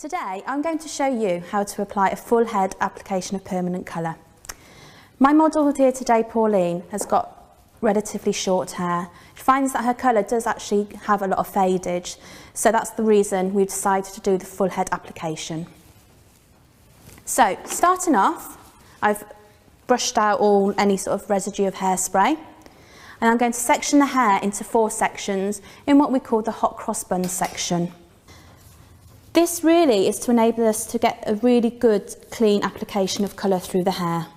Today I'm going to show you how to apply a full head application of permanent colour. My model here today, Pauline, has got relatively short hair. She finds that her colour does actually have a lot of fadage, so that's the reason we've decided to do the full head application. So starting off, I've brushed out any sort of residue of hairspray, and I'm going to section the hair into 4 sections in what we call the hot cross bun section. This really is to enable us to get a really good clean application of colour through the hair.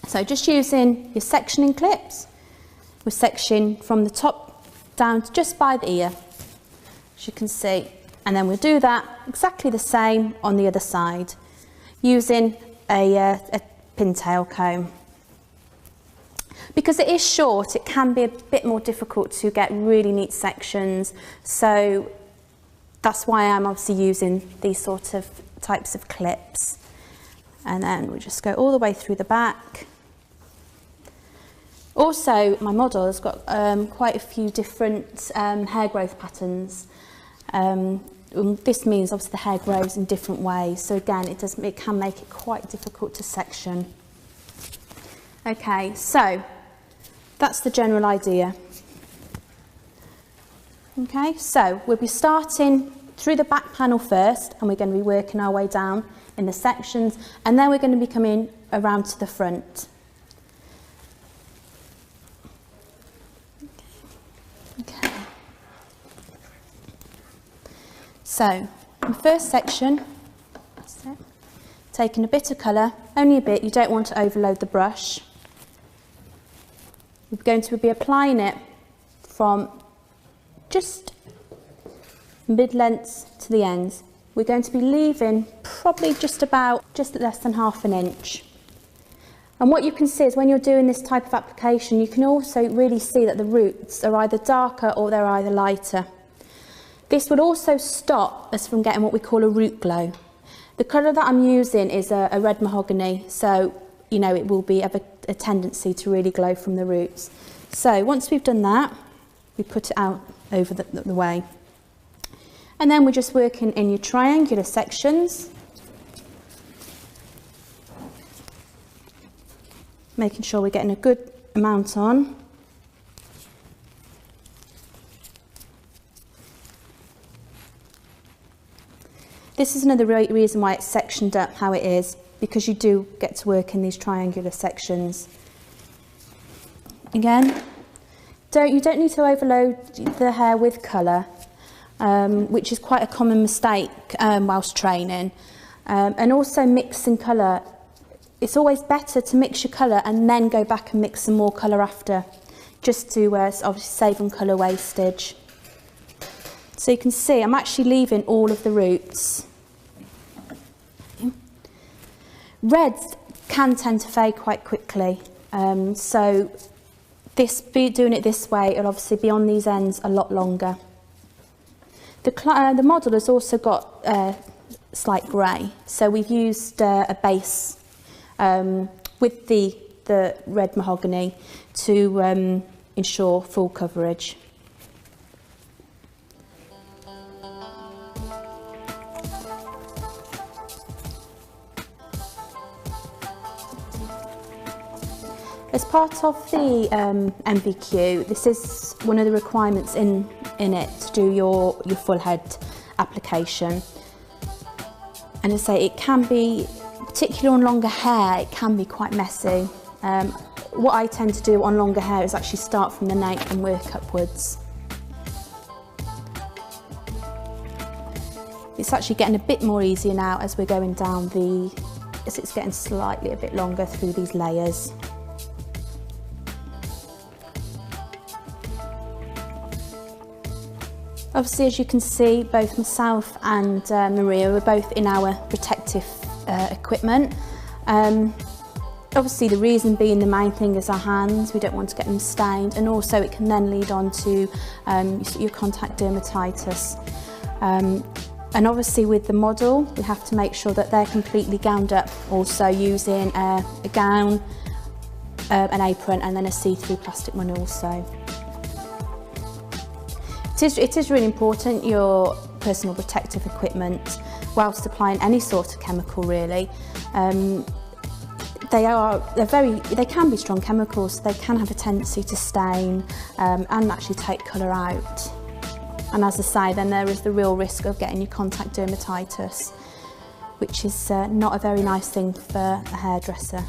So just using your sectioning clips, we're sectioning from the top down to just by the ear, as you can see, and then we'll do that exactly the same on the other side using a pintail comb. Because it is short, it can be a bit more difficult to get really neat sections, so that's why I'm obviously using these sort of types of clips. And then we just go all the way through the back. Also, my model has got quite a few different hair growth patterns. This means obviously the hair grows in different ways. So again, it can make it quite difficult to section. Okay, so that's the general idea. Okay, so we'll be starting through the back panel first, and we're going to be working our way down in the sections, and then we're going to be coming around to the front. Okay. So, in the first section, that's it. Taking a bit of colour, only a bit, you don't want to overload the brush. We're going to be applying it from just mid-length to the ends. We're going to be leaving probably just less than ½ an inch. And what you can see is when you're doing this type of application, you can also really see that the roots are either darker or they're either lighter. This would also stop us from getting what we call a root glow. The colour that I'm using is a red mahogany, so you know it will be have a tendency to really glow from the roots. So once we've done that, we put it out over the way. And then we're just working in your triangular sections, making sure we're getting a good amount on. This is another reason why it's sectioned up how it is, because you do get to work in these triangular sections. Again, you don't need to overload the hair with colour, which is quite a common mistake whilst training. And also mixing colour. It's always better to mix your colour and then go back and mix some more colour after, just to obviously save on colour wastage. So you can see I'm actually leaving all of the roots. Reds can tend to fade quite quickly, so doing it this way, it'll obviously be on these ends a lot longer. The model has also got slight grey, so we've used a base with the red mahogany to ensure full coverage. As part of the MVQ, this is one of the requirements in it to do your full head application. And as I say, it can be, particularly on longer hair, it can be quite messy. What I tend to do on longer hair is actually start from the nape and work upwards. It's actually getting a bit more easier now as we're going down as it's getting slightly a bit longer through these layers. Obviously, as you can see, both myself and Maria were both in our protective equipment. Obviously, the reason being, the main thing is our hands. We don't want to get them stained, and also it can then lead on to your contact dermatitis. And obviously with the model, we have to make sure that they're completely gowned up, also using a gown, an apron, and then a see-through plastic one also. It is really important, your personal protective equipment. whilst applying any sort of chemical really. They can be strong chemicals, so they can have a tendency to stain and actually take colour out. And as I say, then there is the real risk of getting your contact dermatitis, which is not a very nice thing for a hairdresser.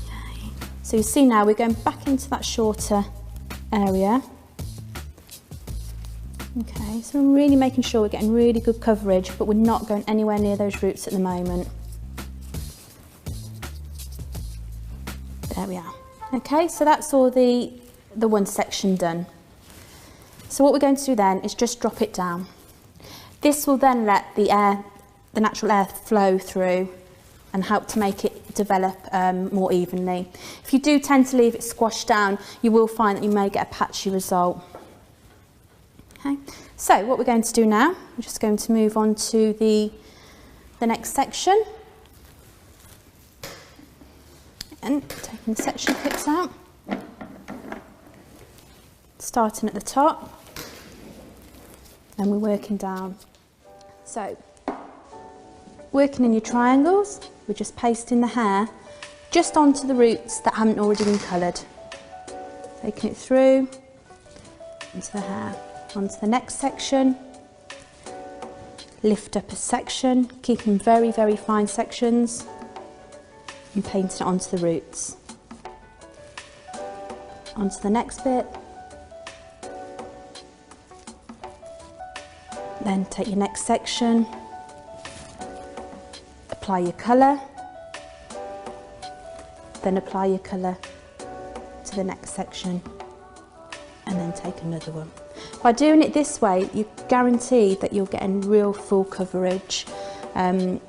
Okay. So you see now we're going back into that shorter area. Okay, so we're really making sure we're getting really good coverage, but we're not going anywhere near those roots at the moment. There we are. Okay, so that's all the one section done. So what we're going to do then is just drop it down. This will then let the natural air flow through and help to make it develop more evenly. If you do tend to leave it squashed down, you will find that you may get a patchy result. Okay, so what we're going to do now, we're just going to move on to the next section. And taking the section clips out, starting at the top, and we're working down. So, working in your triangles, we're just pasting the hair just onto the roots that haven't already been coloured. Taking it through, into the hair, onto the next section, lift up a section, keeping very, very fine sections, and painting it onto the roots. Onto the next bit. Then take your next section, apply your colour, then apply your colour to the next section, and then take another one. By doing it this way, you guarantee that you're getting real full coverage and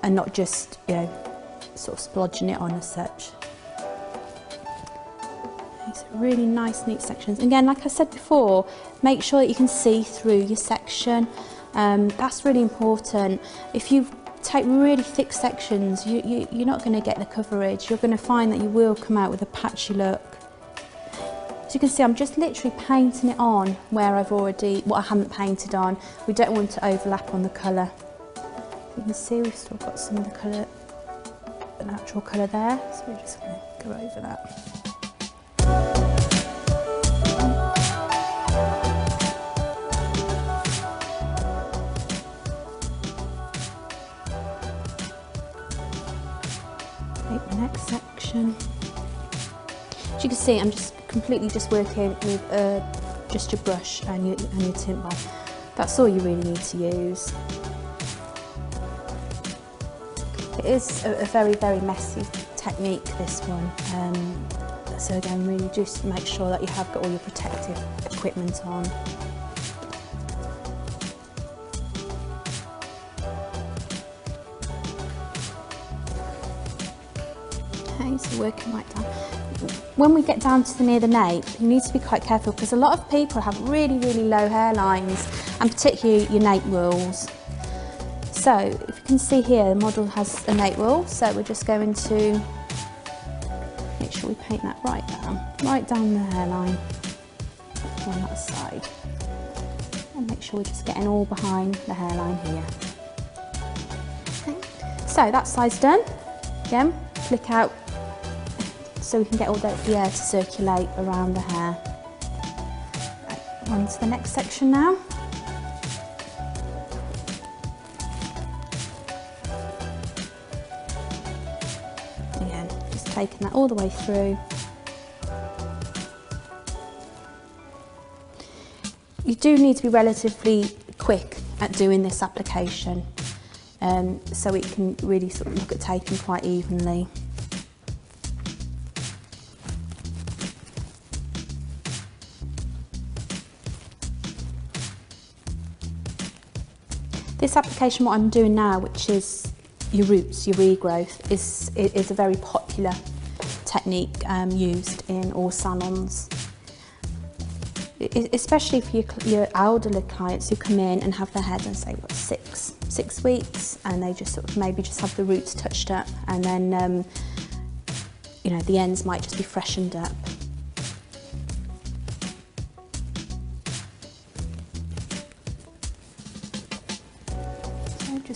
not just, you know, sort of splodging it on as such. Okay, so really nice neat sections. Again, like I said before, make sure that you can see through your section. That's really important. If you take really thick sections, you're not going to get the coverage. You're going to find that you will come out with a patchy look. As you can see, I'm just literally painting it on where what I haven't painted on. We don't want to overlap on the colour. You can see we've still got some of the colour, the natural colour there, so we're just going to go over that. Take the next section. As you can see, I'm just completely working with just your brush and your tint bar. That's all you really need to use. It is a very, very messy technique, this one. So again, really just make sure that you have got all your protective equipment on. Okay, so working right down. When we get down to near the nape, you need to be quite careful because a lot of people have really, really low hairlines, and particularly your nape rules. So if you can see here, the model has a nape rule, so we're just going to make sure we paint that right down the hairline on that side, and make sure we're just getting all behind the hairline here. Okay. So that side's done. Again, flick out so we can get all the air to circulate around the hair. Right, on to the next section now. Again, just taking that all the way through. You do need to be relatively quick at doing this application, so it can really sort of look at taking quite evenly. This application, what I'm doing now, which is your roots, your regrowth, is a very popular technique used in all salons. Especially for your elderly clients who come in and have their hair done, say, what, six weeks, and they just sort of maybe just have the roots touched up, and then you know, the ends might just be freshened up.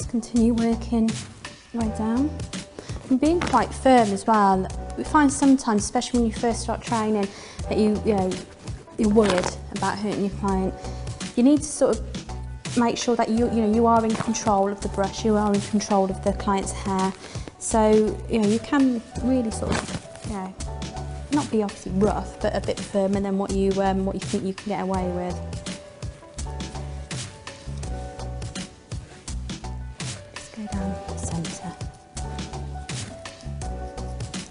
just continue working right down. And being quite firm as well. We find sometimes, especially when you first start training, that you're worried about hurting your client. You need to sort of make sure that you are in control of the brush, you are in control of the client's hair. So you can really sort of not be obviously rough, but a bit firmer than what you think you can get away with. Just go down the centre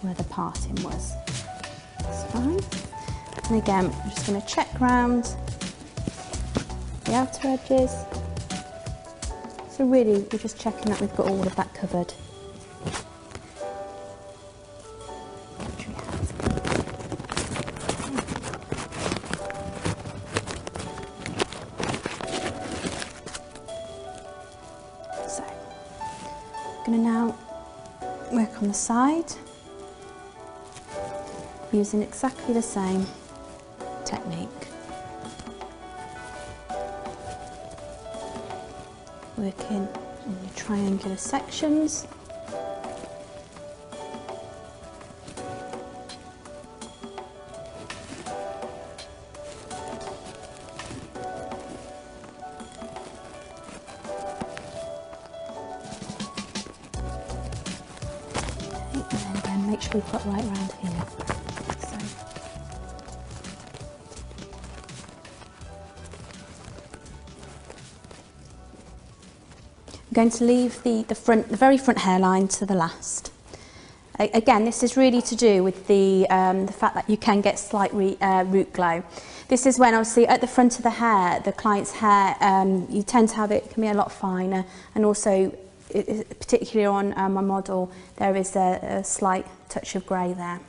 where the parting was. That's fine. And again, I'm just going to check round the outer edges. So really, we're just checking that we've got all of that covered. So, I'm going to now work on the side, using exactly the same technique. Working in your triangular sections. Okay, and then again, make sure we've got right around here. I'm going to leave the very front hairline to the last. Again, this is really to do with the fact that you can get slight root glow. This is when obviously at the front of the hair, the client's hair, you tend to have it can be a lot finer, and also particularly on my model, there is a slight touch of grey there.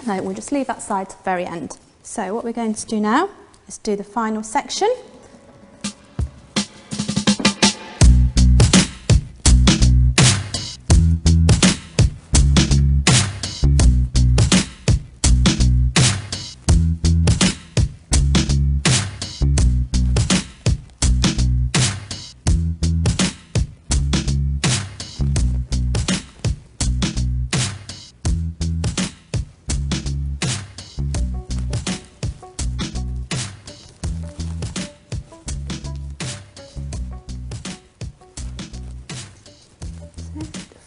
So we'll just leave that side to the very end. So what we're going to do now is do the final section.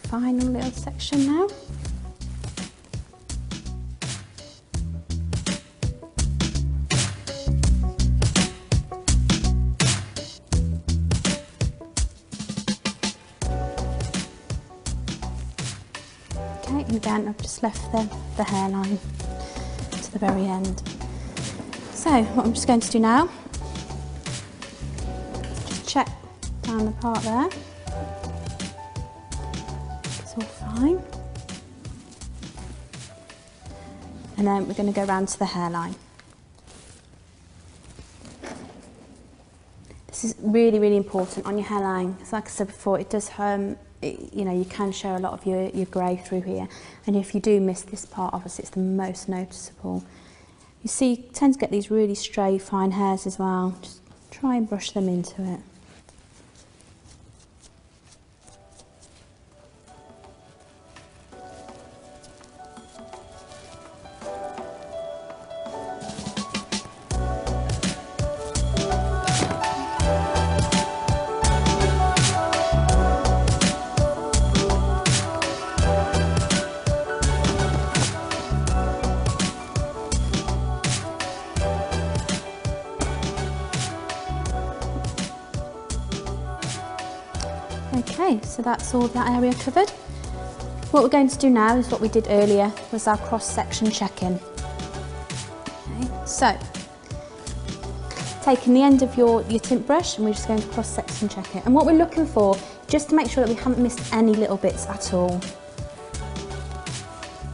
Final little section now. Okay, and again I've just left the hairline to the very end. So what I'm just going to do now, just check down the part there. All fine. And then we're going to go round to the hairline. This is really, really important on your hairline. It's like I said before, it does you can show a lot of your grey through here, and if you do miss this part, obviously it's the most noticeable. You see, you tend to get these really stray, fine hairs as well. Just try and brush them into it. Okay, so that's all that area covered. What we're going to do now is what we did earlier, was our cross-section check-in. Okay, so taking the end of your tint brush, and we're just going to cross-section check it. And what we're looking for, just to make sure that we haven't missed any little bits at all.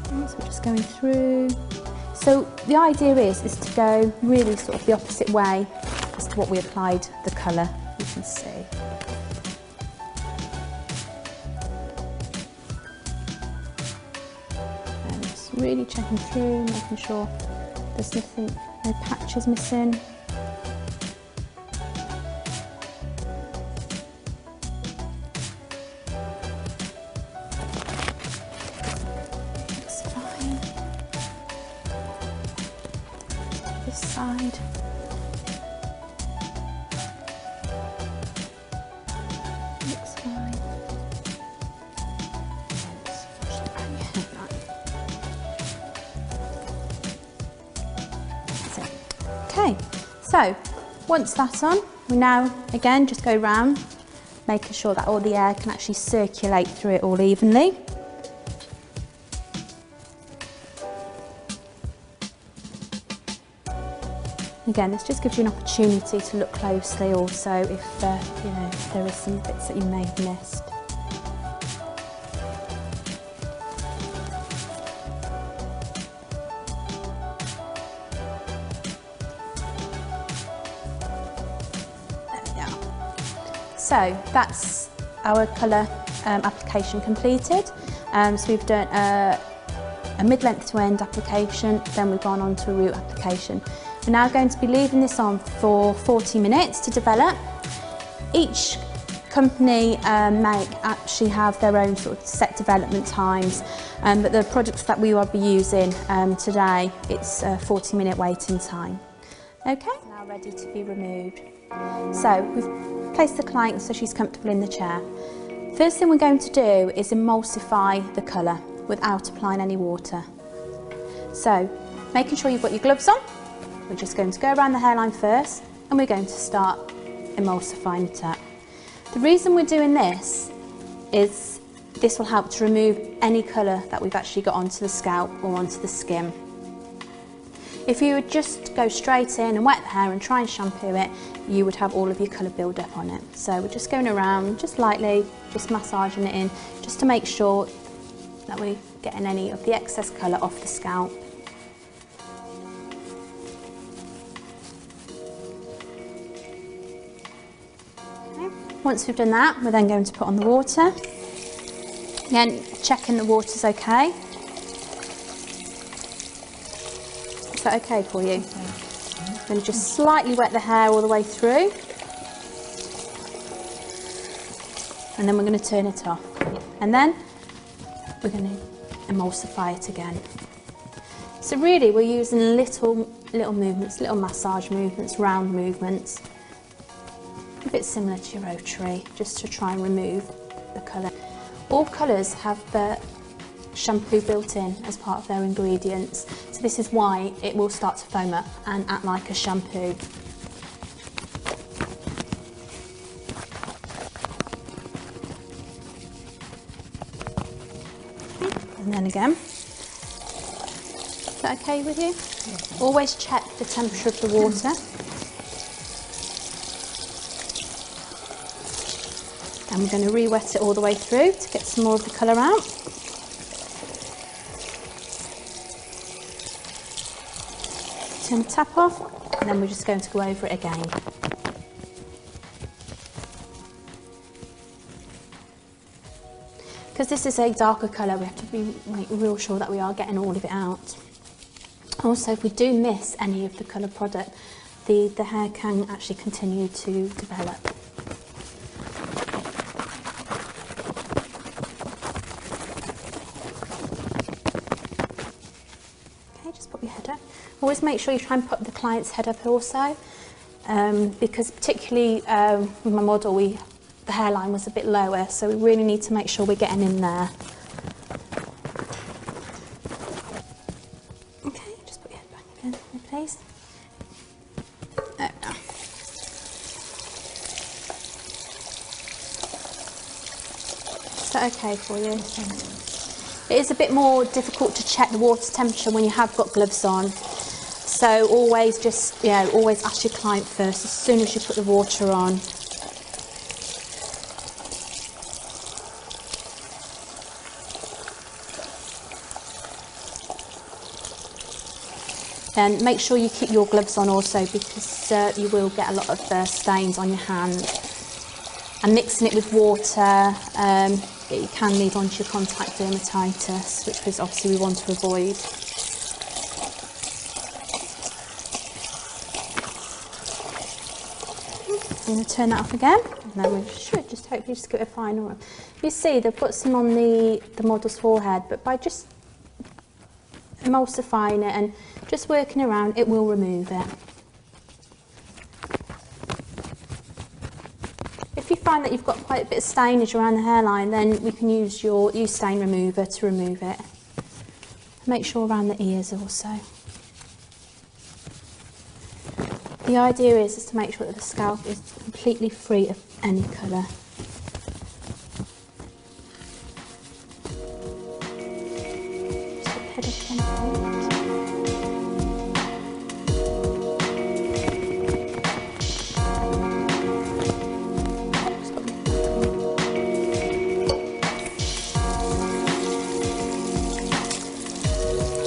Okay, so we're just going through. So the idea is to go really sort of the opposite way as to what we applied the colour, you can see. Really checking through, making sure there's nothing, no patches missing. this side. Looks fine. That's it. Okay, so once that's on, we now again just go round, making sure that all the air can actually circulate through it all evenly. Again, this just gives you an opportunity to look closely also if, you know, if there are some bits that you may have missed. There we go. So that's our colour application completed. So we've done a mid-length to end application, then we've gone on to a root application. We're now going to be leaving this on for 40 minutes to develop. Each company actually have their own sort of set development times, but the products that we will be using today, it's a 40-minute waiting time. Okay, now ready to be removed. So we've placed the client so she's comfortable in the chair. First thing we're going to do is emulsify the colour without applying any water. So making sure you've got your gloves on. We're just going to go around the hairline first and we're going to start emulsifying it up. The reason we're doing this is this will help to remove any colour that we've actually got onto the scalp or onto the skin. If you would just go straight in and wet the hair and try and shampoo it, you would have all of your colour build up on it. So we're just going around, just lightly, just massaging it in, just to make sure that we're getting any of the excess colour off the scalp. Once we've done that, we're then going to put on the water. Again, checking the water's okay. Is that okay for you? I'm going to just slightly wet the hair all the way through. And then we're going to turn it off. And then we're going to emulsify it again. So really we're using little movements, little massage movements, round movements. A bit similar to your rotary, just to try and remove the colour. All colours have the shampoo built in as part of their ingredients, so this is why it will start to foam up and act like a shampoo. And then again, is that okay with you? Yes. Always check the temperature of the water. And we're going to re-wet it all the way through to get some more of the colour out. Turn the tap off, and then we're just going to go over it again. Because this is a darker colour, we have to be real sure that we are getting all of it out. Also, if we do miss any of the colour product, the hair can actually continue to develop. Always make sure you try and put the client's head up also, because particularly with my model, the hairline was a bit lower, so we really need to make sure we're getting in there. Okay, just put your head back again, please. There we go. Is that okay for you? It is a bit more difficult to check the water temperature when you have got gloves on. So always just, always ask your client first as soon as you put the water on. And make sure you keep your gloves on also, because you will get a lot of stains on your hand. And mixing it with water, it can lead on to your contact dermatitis, which is obviously we want to avoid. I'm going to turn that off again, and then we should just hopefully just give it a final. You see they've put some on the model's forehead, but by just emulsifying it and just working around, it will remove it. If you find that you've got quite a bit of stainage around the hairline, then we can use stain remover to remove it. Make sure around the ears also. The idea is to make sure that the scalp is completely free of any colour.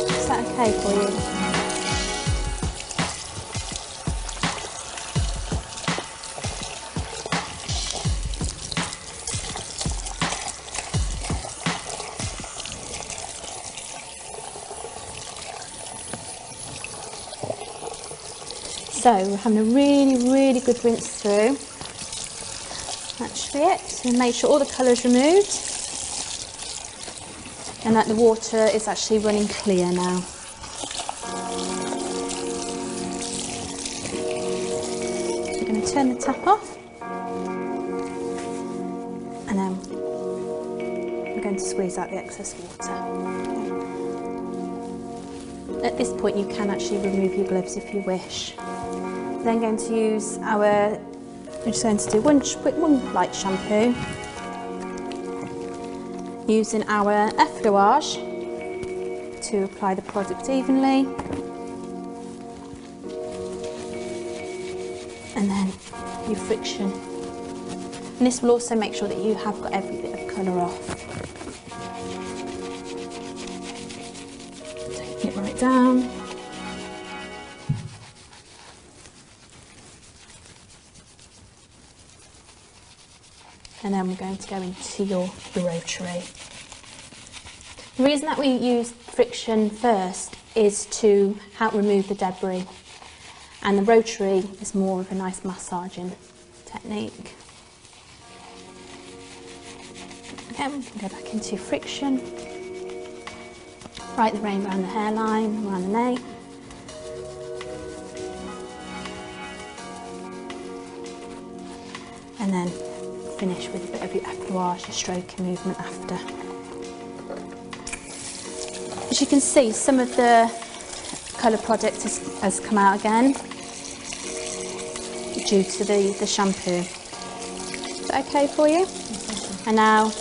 Is that okay for you? So we're having a really good rinse through. That should be it. So make sure all the colour's removed and that the water is actually running clear now. We're going to turn the tap off and then we're going to squeeze out the excess water. At this point you can actually remove your gloves if you wish. Then going to use we're just going to do one light shampoo using our effleuage to apply the product evenly, and then your friction, and this will also make sure that you have got every bit of colour off. Take it right down. And then we're going to go into your rotary. The reason that we use friction first is to help remove the debris, and the rotary is more of a nice massaging technique. Again, we can go back into friction, right the rain around the hairline, around the nape. And then finish with a bit of your effleuage, your stroking movement after. As you can see, some of the colour product has come out again due to the shampoo. Is that okay for you? And now I'm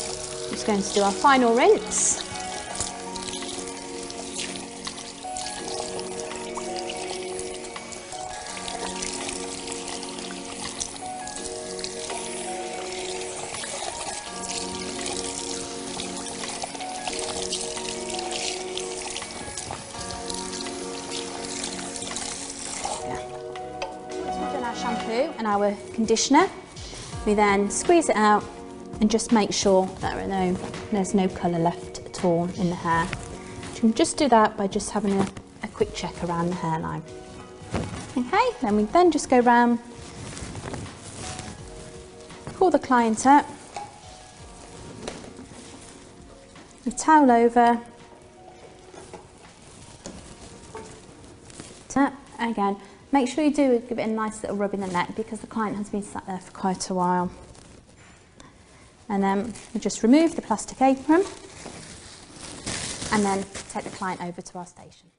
just going to do our final rinse. Shampoo and our conditioner, we then squeeze it out and just make sure that there's no colour left at all in the hair. You can just do that by just having a quick check around the hairline. Okay, then we then just go round, pull the client up, the towel over, tap again. Make sure you do give it a nice little rub in the neck because the client has been sat there for quite a while. And then we just remove the plastic apron and then take the client over to our station.